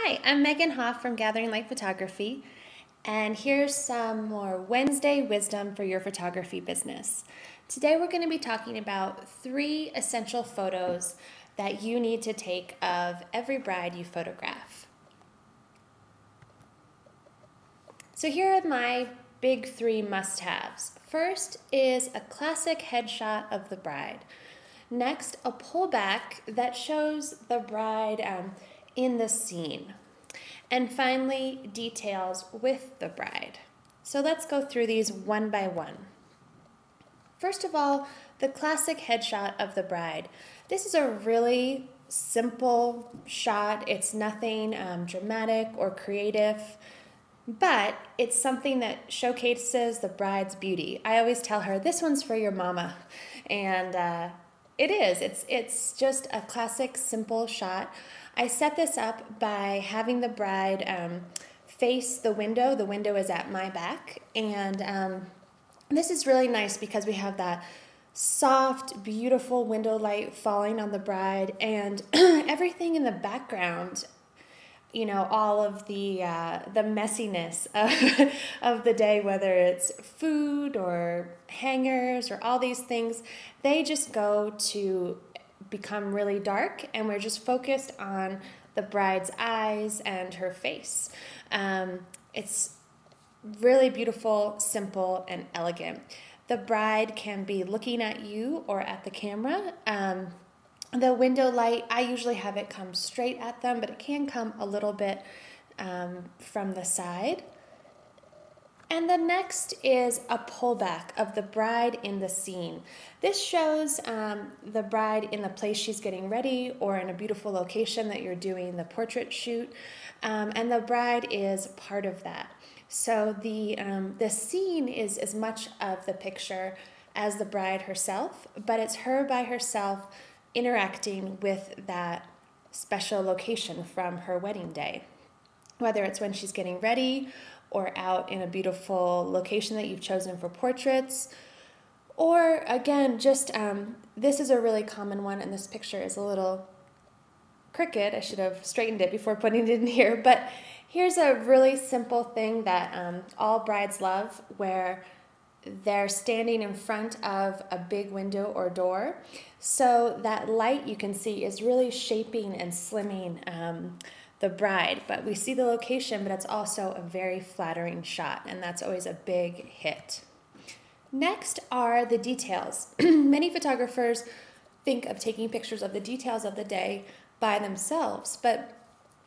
Hi, I'm Megan Hoff from Gathering Light Photography, and here's some more Wednesday wisdom for your photography business. Today we're going to be talking about 3 essential photos that you need to take of every bride you photograph. So here are my big 3 must-haves. First is a classic headshot of the bride. Next, a pullback that shows the bride in the scene. And finally, details with the bride. So let's go through these one by one. First of all, the classic headshot of the bride. This is a really simple shot. It's nothing dramatic or creative, but it's something that showcases the bride's beauty. I always tell her, this one's for your mama. And it is. It's just a classic, simple shot. I set this up by having the bride face the window. The window is at my back. And this is really nice because we have that soft, beautiful window light falling on the bride and everything in the background, you know, all of the messiness of the day, whether it's food or hangers or all these things, they just go to become really dark, and we're just focused on the bride's eyes and her face. It's really beautiful, simple, and elegant. The bride can be looking at you or at the camera. The window light, I usually have it come straight at them, but it can come a little bit from the side. And the next is a pullback of the bride in the scene. This shows the bride in the place she's getting ready or in a beautiful location that you're doing the portrait shoot, and the bride is part of that. So the scene is as much of the picture as the bride herself, but it's her by herself interacting with that special location from her wedding day, whether it's when she's getting ready or out in a beautiful location that you've chosen for portraits, or again, just this is a really common one, and this picture is a little crooked. I should have straightened it before putting it in here, but here's a really simple thing that all brides love, where they're standing in front of a big window or door. So that light you can see is really shaping and slimming the bride. But we see the location, but it's also a very flattering shot, and that's always a big hit. Next are the details. Many photographers think of taking pictures of the details of the day by themselves, but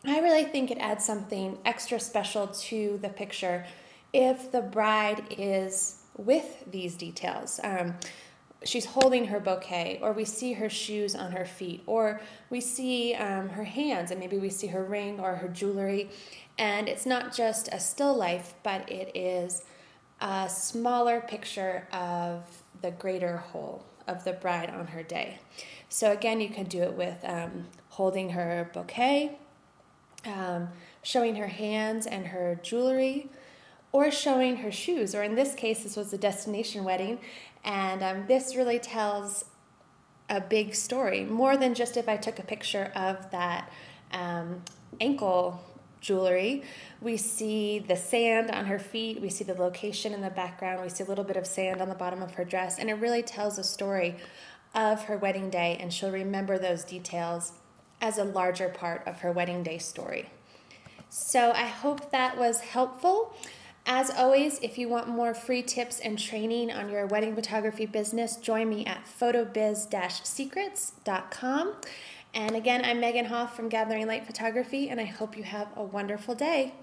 I really think it adds something extra special to the picture if the bride is with these details. She's holding her bouquet, or we see her shoes on her feet, or we see her hands, and maybe we see her ring or her jewelry. And it's not just a still life, but it is a smaller picture of the greater whole of the bride on her day. So again, you can do it with holding her bouquet, showing her hands and her jewelry, or showing her shoes, or in this case, this was a destination wedding, and this really tells a big story, more than just if I took a picture of that ankle jewelry. We see the sand on her feet, we see the location in the background, we see a little bit of sand on the bottom of her dress, and it really tells a story of her wedding day, and she'll remember those details as a larger part of her wedding day story. So I hope that was helpful. As always, if you want more free tips and training on your wedding photography business, join me at photobiz-secrets.com. And again, I'm Megan Hoff from Gathering Light Photography, and I hope you have a wonderful day.